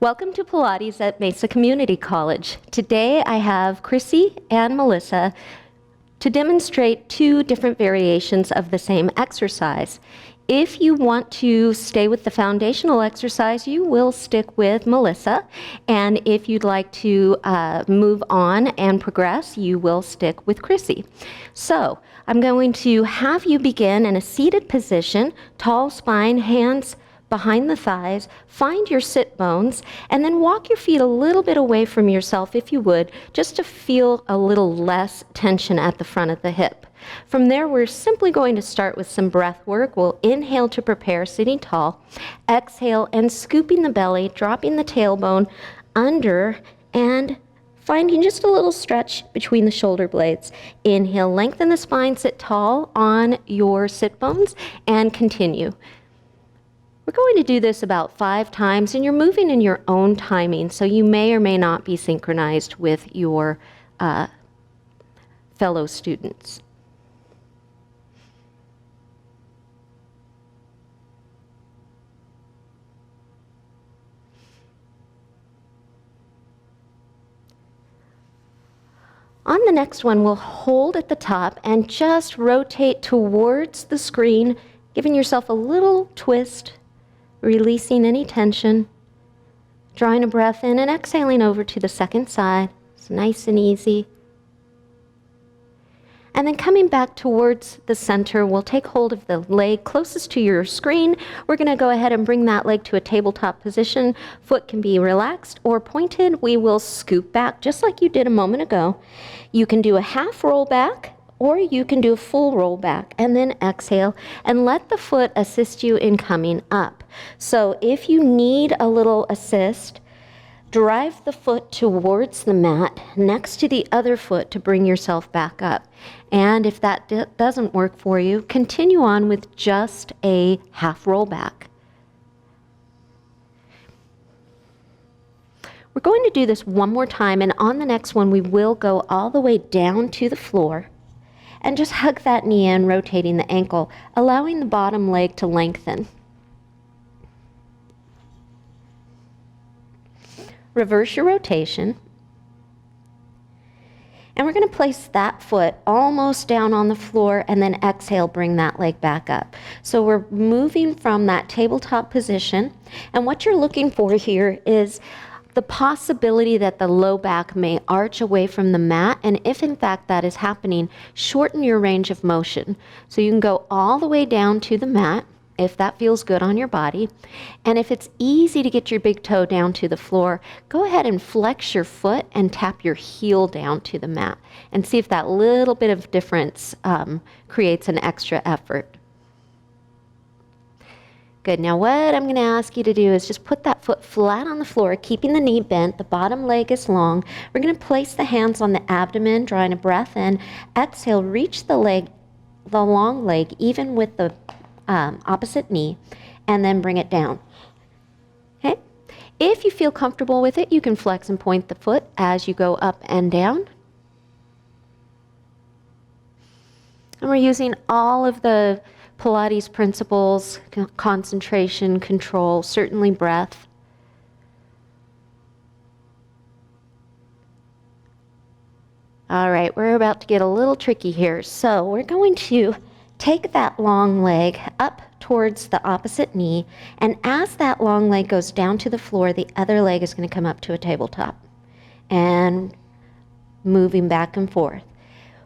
Welcome to Pilates at Mesa Community College. Today I have Chrissy and Melissa to demonstrate two different variations of the same exercise. If you want to stay with the foundational exercise, you will stick with Melissa. And if you'd like to move on and progress, you will stick with Chrissy. So I'm going to have you begin in a seated position, tall spine, hands behind the thighs, find your sit bones, and then walk your feet a little bit away from yourself if you would, just to feel a little less tension at the front of the hip. From there, we're simply going to start with some breath work. We'll inhale to prepare, sitting tall, exhale and scooping the belly, dropping the tailbone under and finding just a little stretch between the shoulder blades. Inhale, lengthen the spine, sit tall on your sit bones, and continue. We're going to do this about 5 times, and you're moving in your own timing, so you may or may not be synchronized with your fellow students. On the next one, we'll hold at the top and just rotate towards the screen, giving yourself a little twist, releasing any tension, drawing a breath in and exhaling over to the second side. It's nice and easy. And then coming back towards the center, we'll take hold of the leg closest to your screen. We're going to go ahead and bring that leg to a tabletop position. Foot can be relaxed or pointed. We will scoop back just like you did a moment ago. You can do a half roll back, or you can do a full roll back and then exhale and let the foot assist you in coming up. So if you need a little assist, drive the foot towards the mat next to the other foot to bring yourself back up. And if that doesn't work for you, continue on with just a half roll back. We're going to do this one more time, and on the next one we will go all the way down to the floor. And just hug that knee in, rotating the ankle, allowing the bottom leg to lengthen. Reverse your rotation. And we're going to place that foot almost down on the floor, and then exhale, bring that leg back up. So we're moving from that tabletop position, and what you're looking for here is the possibility that the low back may arch away from the mat, and if in fact that is happening, shorten your range of motion. So you can go all the way down to the mat if that feels good on your body, and if it's easy to get your big toe down to the floor, go ahead and flex your foot and tap your heel down to the mat and see if that little bit of difference creates an extra effort. Good. Now what I'm going to ask you to do is just put that foot flat on the floor, keeping the knee bent. The bottom leg is long. We're going to place the hands on the abdomen, drawing a breath in. Exhale, reach the long leg, even with the opposite knee, and then bring it down. Okay. If you feel comfortable with it, you can flex and point the foot as you go up and down. And we're using all of the Pilates principles: concentration, control, certainly breath. All right, we're about to get a little tricky here. So we're going to take that long leg up towards the opposite knee, and as that long leg goes down to the floor, the other leg is going to come up to a tabletop and moving back and forth.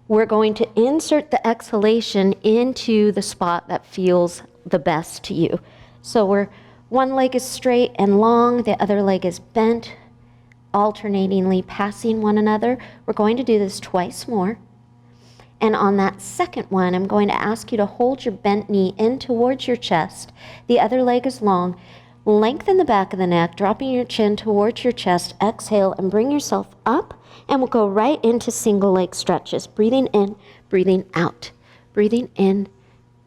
We're going to insert the exhalation into the spot that feels the best to you. So one leg is straight and long, the other leg is bent, alternatingly passing one another. We're going to do this twice more. And on that second one, I'm going to ask you to hold your bent knee in towards your chest. The other leg is long. Lengthen the back of the neck, dropping your chin towards your chest. Exhale and bring yourself up. And we'll go right into single leg stretches. Breathing in, breathing out. Breathing in,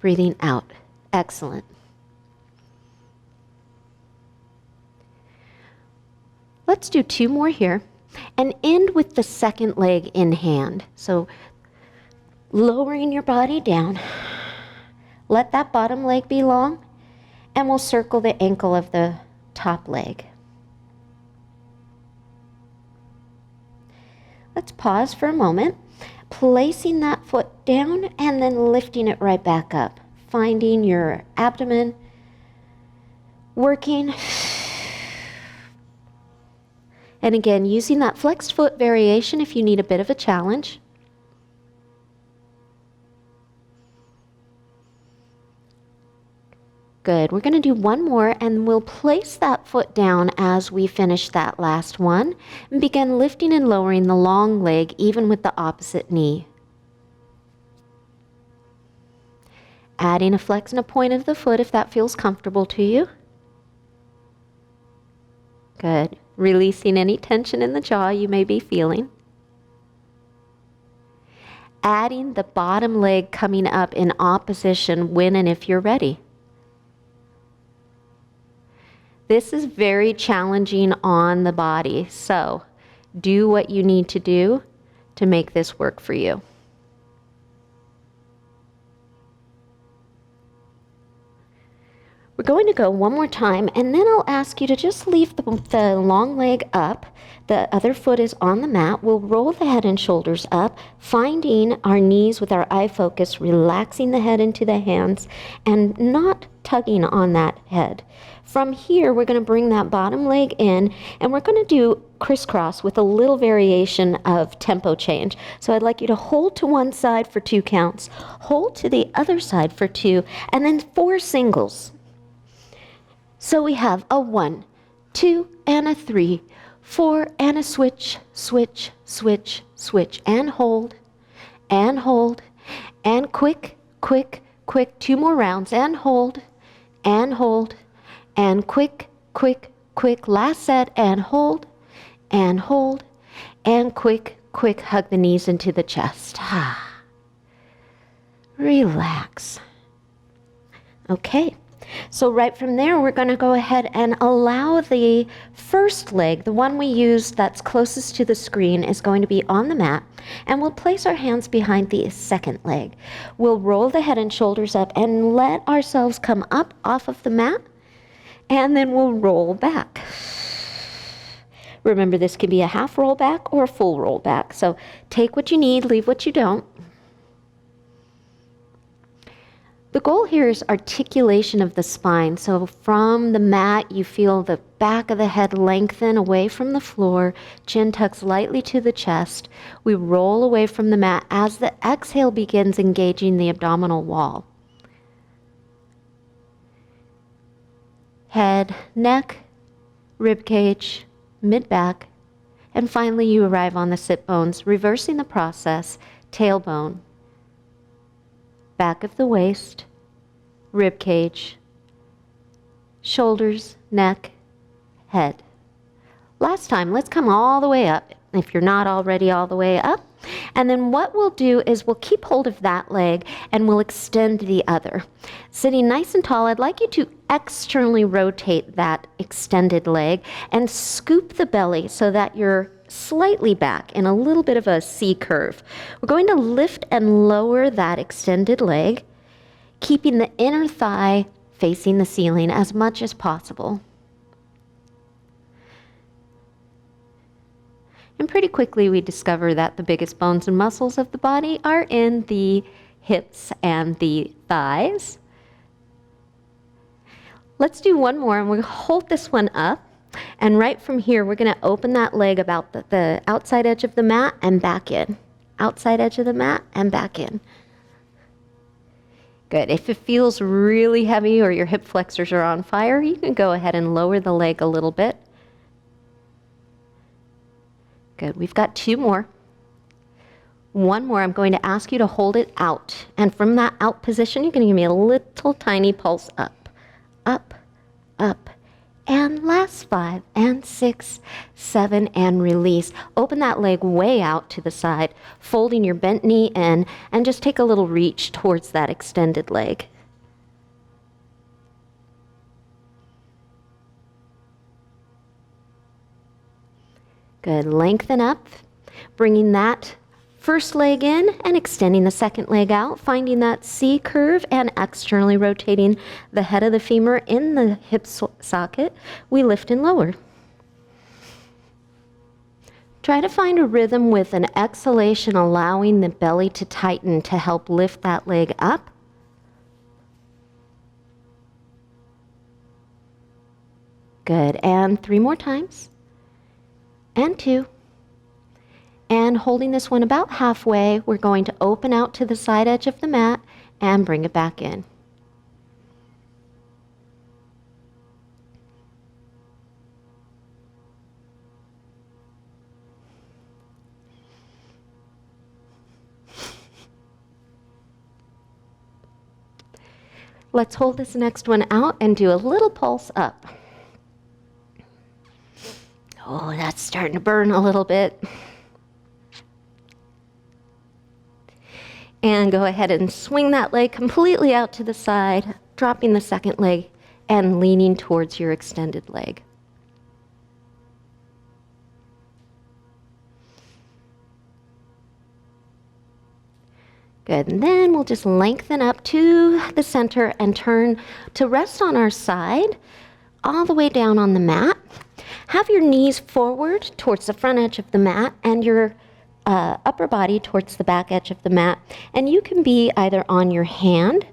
breathing out. Excellent. Let's do 2 more here and end with the second leg in hand. So lowering your body down. Let that bottom leg be long, and we'll circle the ankle of the top leg. let's pause for a moment, placing that foot down and then lifting it right back up, finding your abdomen working. And again, using that flexed foot variation if you need a bit of a challenge. Good. We're going to do one more, and we'll place that foot down as we finish that last one and begin lifting and lowering the long leg even with the opposite knee. Adding a flex and a point of the foot if that feels comfortable to you. Good. Releasing any tension in the jaw you may be feeling. Adding the bottom leg coming up in opposition when and if you're ready. This is very challenging on the body, so do what you need to do to make this work for you. We're going to go one more time, and then I'll ask you to just leave the long leg up. The other foot is on the mat. We'll roll the head and shoulders up, finding our knees with our eye focus, relaxing the head into the hands, and not tugging on that head. From here, we're going to bring that bottom leg in, and we're going to do crisscross with a little variation of tempo change. So I'd like you to hold to one side for 2 counts, hold to the other side for 2, and then 4 singles. So we have a 1, 2, and a 3, 4, and a switch, switch, switch, switch, and hold, and quick, quick, quick, 2 more rounds, and hold, and quick, quick, quick, last set, and hold, and quick, quick, hug the knees into the chest. Relax. Okay. So right from there, we're going to go ahead and allow the first leg, the one we used that's closest to the screen, is going to be on the mat, and we'll place our hands behind the second leg. We'll roll the head and shoulders up and let ourselves come up off of the mat, and then we'll roll back. Remember, this can be a half roll back or a full roll back, so take what you need, leave what you don't. The goal here is articulation of the spine. So from the mat, you feel the back of the head lengthen away from the floor, chin tucks lightly to the chest. We roll away from the mat as the exhale begins engaging the abdominal wall. Head, neck, rib cage, mid-back, and finally you arrive on the sit bones, reversing the process, tailbone, back of the waist, rib cage, shoulders, neck, head. Last time, let's come all the way up, if you're not already all the way up. And then what we'll do is we'll keep hold of that leg and we'll extend the other. Sitting nice and tall, I'd like you to externally rotate that extended leg and scoop the belly so that you're slightly back in a little bit of a C curve. We're going to lift and lower that extended leg, keeping the inner thigh facing the ceiling as much as possible. And pretty quickly we discover that the biggest bones and muscles of the body are in the hips and the thighs. Let's do one more, and we'll hold this one up. And right from here, we're going to open that leg about the outside edge of the mat and back in. Outside edge of the mat and back in. Good. If it feels really heavy or your hip flexors are on fire, you can go ahead and lower the leg a little bit. Good. We've got 2 more. One more. I'm going to ask you to hold it out. And from that out position, you're going to give me a little tiny pulse up, up, up. And last 5 and 6, 7, and release. Open that leg way out to the side, folding your bent knee in, and just take a little reach towards that extended leg. Good. Lengthen up, bringing that first leg in and extending the second leg out, finding that C curve and externally rotating the head of the femur in the hip socket. We lift and lower. Try to find a rhythm with an exhalation, allowing the belly to tighten to help lift that leg up. Good, and 3 more times, and 2. And holding this one about halfway, we're going to open out to the side edge of the mat and bring it back in. Let's hold this next one out and do a little pulse up. Oh, that's starting to burn a little bit. And go ahead and swing that leg completely out to the side, dropping the second leg and leaning towards your extended leg. Good, and then we'll just lengthen up to the center and turn to rest on our side, all the way down on the mat. Have your knees forward towards the front edge of the mat and your upper body towards the back edge of the mat. And you can be either on your hand,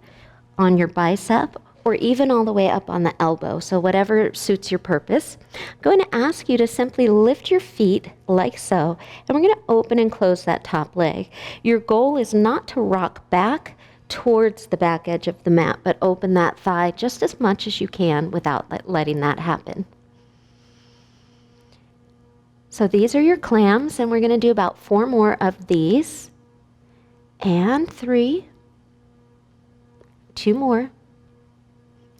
on your bicep, or even all the way up on the elbow, so whatever suits your purpose. I'm going to ask you to simply lift your feet like so, and we're going to open and close that top leg. Your goal is not to rock back towards the back edge of the mat, but open that thigh just as much as you can without letting that happen. So these are your clams, and we're going to do about 4 more of these. And 3. 2 more.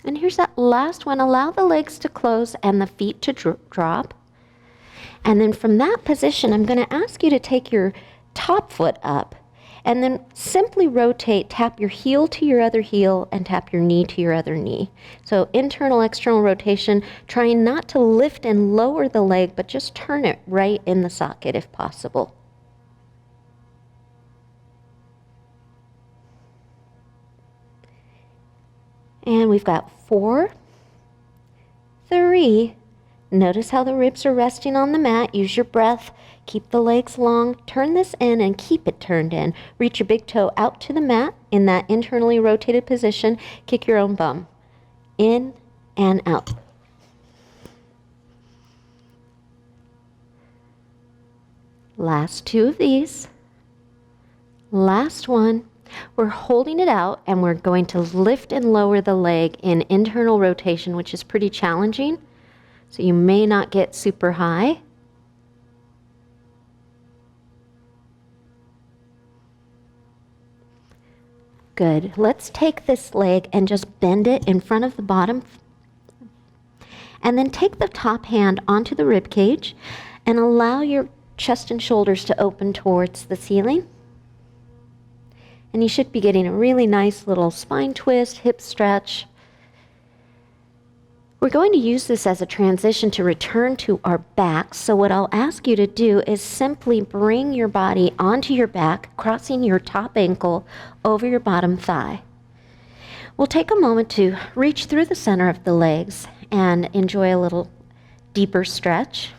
And here's that last one. Allow the legs to close and the feet to drop. And then from that position, I'm going to ask you to take your top foot up and then simply rotate, tap your heel to your other heel and tap your knee to your other knee. So internal, external rotation, trying not to lift and lower the leg, but just turn it right in the socket if possible. And we've got 4, 3. Notice how the ribs are resting on the mat. Use your breath. Keep the legs long. Turn this in and keep it turned in. Reach your big toe out to the mat in that internally rotated position. Kick your own bum. In and out. Last 2 of these. Last one. We're holding it out and we're going to lift and lower the leg in internal rotation, which is pretty challenging. So you may not get super high. Good. Let's take this leg and just bend it in front of the bottom. And then take the top hand onto the rib cage and allow your chest and shoulders to open towards the ceiling. And you should be getting a really nice little spine twist, hip stretch. We're going to use this as a transition to return to our back. So what I'll ask you to do is simply bring your body onto your back, crossing your top ankle over your bottom thigh. We'll take a moment to reach through the center of the legs and enjoy a little deeper stretch.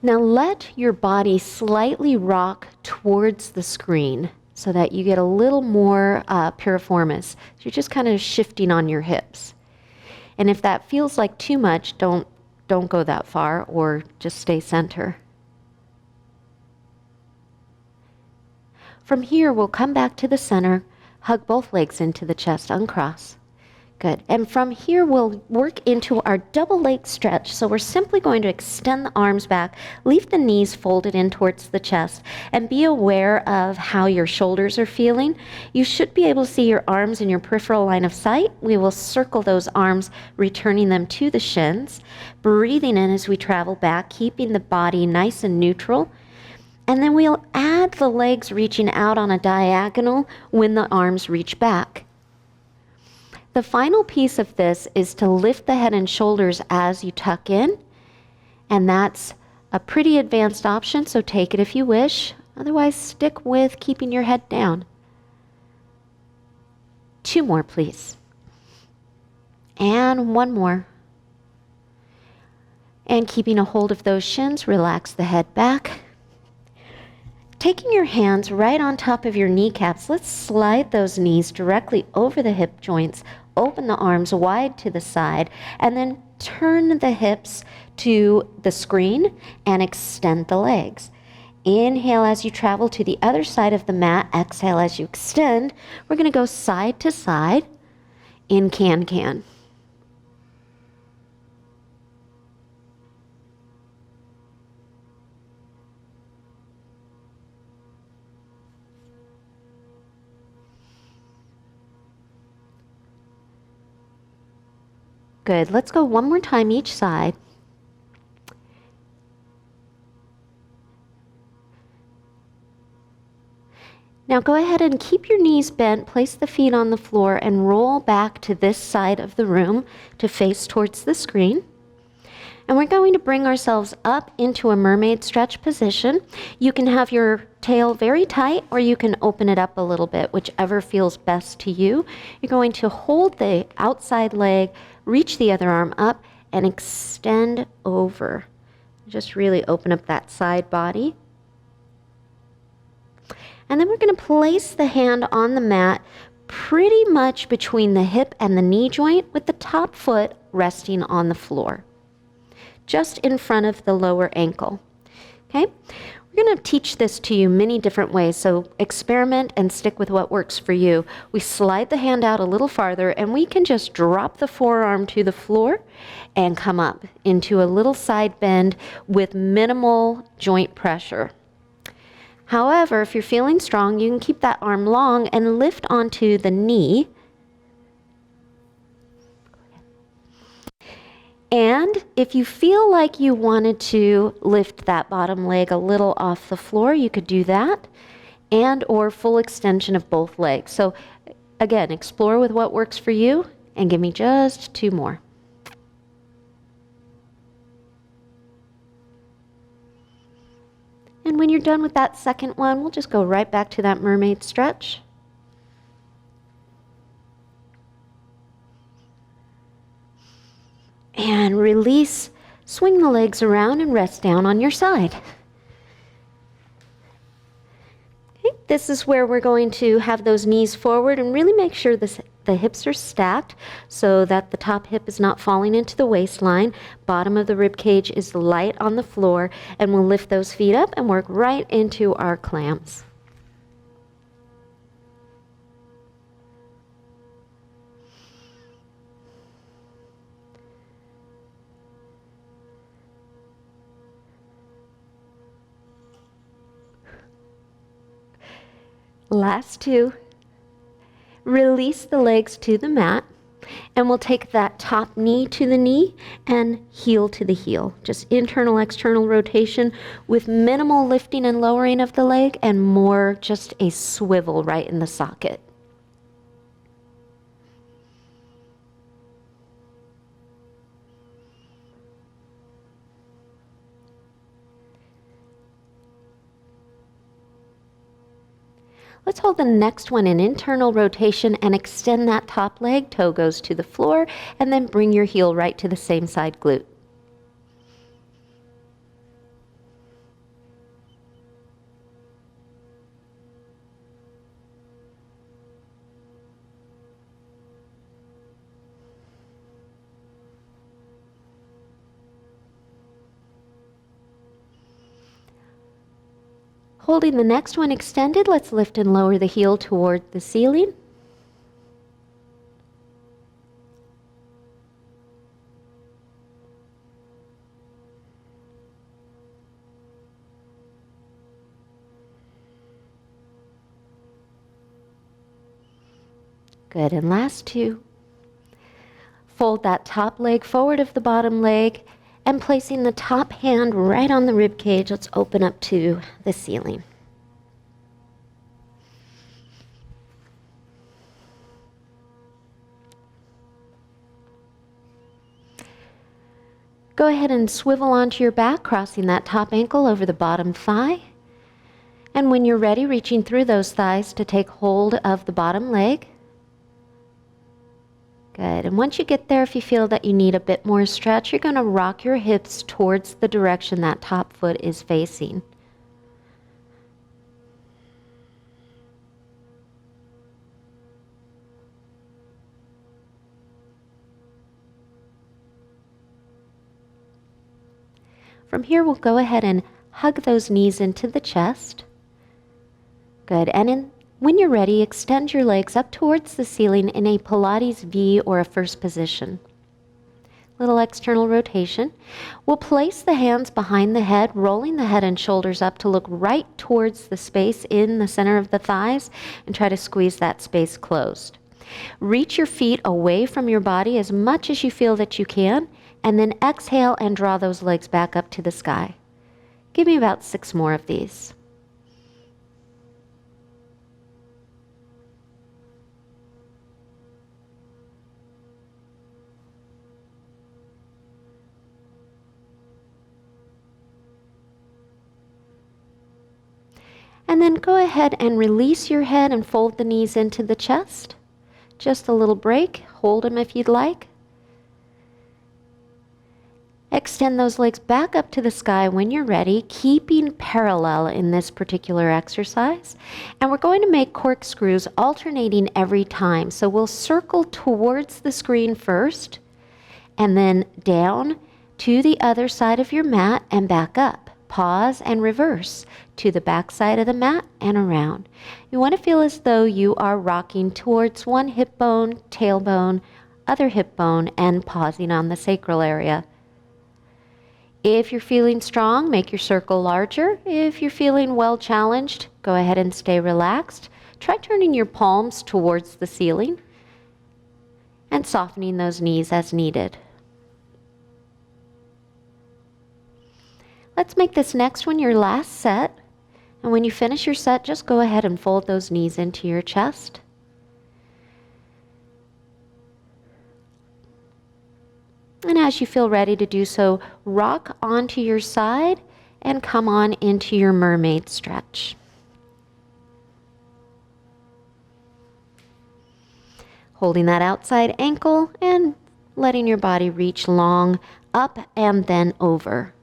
Now let your body slightly rock towards the screen so that you get a little more piriformis. So you're just kind of shifting on your hips. And if that feels like too much, don't go that far or just stay center. From here, we'll come back to the center, hug both legs into the chest, uncross. Good. And from here, we'll work into our double leg stretch. So we're simply going to extend the arms back, leave the knees folded in towards the chest, and be aware of how your shoulders are feeling. You should be able to see your arms in your peripheral line of sight. We will circle those arms, returning them to the shins, breathing in as we travel back, keeping the body nice and neutral. And then we'll add the legs reaching out on a diagonal when the arms reach back. The final piece of this is to lift the head and shoulders as you tuck in, and that's a pretty advanced option, so take it if you wish. Otherwise, stick with keeping your head down. 2 more, please. And 1 more. And keeping a hold of those shins, relax the head back. Taking your hands right on top of your kneecaps, let's slide those knees directly over the hip joints, open the arms wide to the side, and then turn the hips to the screen and extend the legs. Inhale as you travel to the other side of the mat. Exhale as you extend. We're going to go side to side in can-can. Good. Let's go one more time each side. Now go ahead and keep your knees bent, place the feet on the floor, and roll back to this side of the room to face towards the screen. And we're going to bring ourselves up into a mermaid stretch position. You can have your tail very tight, or you can open it up a little bit, whichever feels best to you. You're going to hold the outside leg, reach the other arm up, and extend over. Just really open up that side body. And then we're going to place the hand on the mat pretty much between the hip and the knee joint, with the top foot resting on the floor, just in front of the lower ankle. Okay? We're going to teach this to you many different ways, so experiment and stick with what works for you. We slide the hand out a little farther, and we can just drop the forearm to the floor and come up into a little side bend with minimal joint pressure. However, if you're feeling strong, you can keep that arm long and lift onto the knee. And if you feel like you wanted to lift that bottom leg a little off the floor, you could do that, and or full extension of both legs. So again, explore with what works for you, and give me just 2 more. And when you're done with that second one, we'll just go right back to that mermaid stretch. And release, swing the legs around and rest down on your side. Okay, this is where we're going to have those knees forward and really make sure the hips are stacked so that the top hip is not falling into the waistline. Bottom of the rib cage is light on the floor, and we'll lift those feet up and work right into our clamps. Last 2. Release the legs to the mat, and we'll take that top knee to the knee and heel to the heel. Just internal, external rotation with minimal lifting and lowering of the leg, and more just a swivel right in the socket. Let's hold the next one in internal rotation and extend that top leg. Toe goes to the floor, and then bring your heel right to the same side glute. Holding the next one extended, let's lift and lower the heel toward the ceiling. Good, and last 2. Fold that top leg forward of the bottom leg, and placing the top hand right on the rib cage, let's open up to the ceiling. Go ahead and swivel onto your back, crossing that top ankle over the bottom thigh. And when you're ready, reaching through those thighs to take hold of the bottom leg. Good. And once you get there, if you feel that you need a bit more stretch, you're going to rock your hips towards the direction that top foot is facing. From here, we'll go ahead and hug those knees into the chest. Good. And when you're ready, extend your legs up towards the ceiling in a Pilates V or a first position. Little external rotation. We'll place the hands behind the head, rolling the head and shoulders up to look right towards the space in the center of the thighs and try to squeeze that space closed. Reach your feet away from your body as much as you feel that you can, and then exhale and draw those legs back up to the sky. Give me about 6 more of these. And then go ahead and release your head and fold the knees into the chest. Just a little break. Hold them if you'd like. Extend those legs back up to the sky when you're ready, keeping parallel in this particular exercise. And we're going to make corkscrews alternating every time. So we'll circle towards the screen first, and then down to the other side of your mat and back up. Pause and reverse to the back side of the mat and around. You want to feel as though you are rocking towards one hip bone, tailbone, other hip bone, and pausing on the sacral area. If you're feeling strong, make your circle larger. If you're feeling well challenged, go ahead and stay relaxed. Try turning your palms towards the ceiling and softening those knees as needed. Let's make this next one your last set. And when you finish your set, just go ahead and fold those knees into your chest. And as you feel ready to do so, rock onto your side and come on into your mermaid stretch. Holding that outside ankle and letting your body reach long up and then over.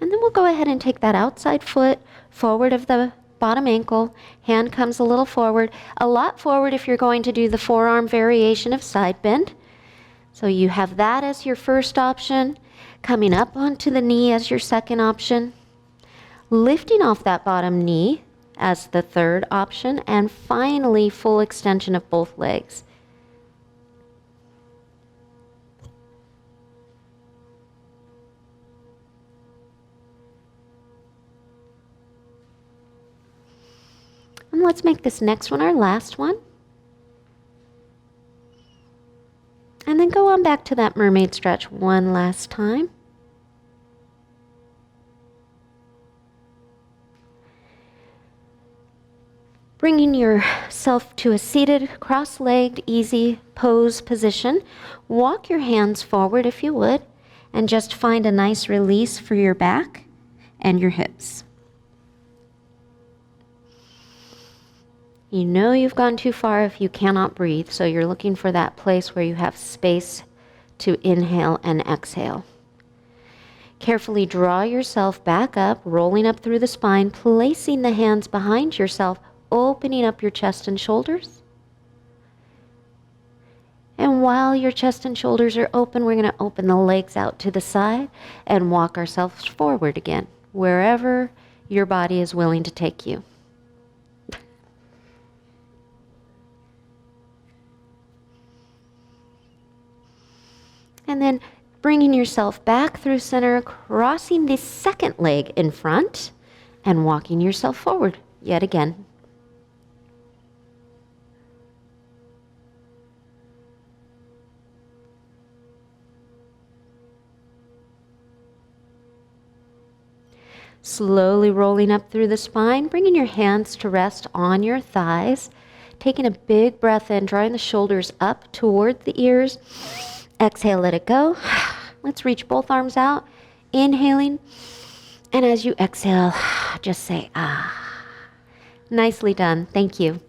And then we'll go ahead and take that outside foot forward of the bottom ankle. Hand comes a little forward, a lot forward if you're going to do the forearm variation of side bend. So you have that as your first option, coming up onto the knee as your second option, lifting off that bottom knee as the third option, and finally full extension of both legs. And let's make this next one our last one. And then go on back to that mermaid stretch one last time. Bringing yourself to a seated, cross-legged, easy pose position. Walk your hands forward if you would, and just find a nice release for your back and your hips. You know you've gone too far if you cannot breathe, so you're looking for that place where you have space to inhale and exhale. Carefully draw yourself back up, rolling up through the spine, placing the hands behind yourself, opening up your chest and shoulders. And while your chest and shoulders are open, we're going to open the legs out to the side and walk ourselves forward again, wherever your body is willing to take you. And then bringing yourself back through center, crossing the second leg in front and walking yourself forward yet again. Slowly rolling up through the spine, bringing your hands to rest on your thighs, taking a big breath in, drawing the shoulders up toward the ears. Exhale, let it go. Let's reach both arms out, inhaling. And as you exhale, just say, ah. Nicely done. Thank you.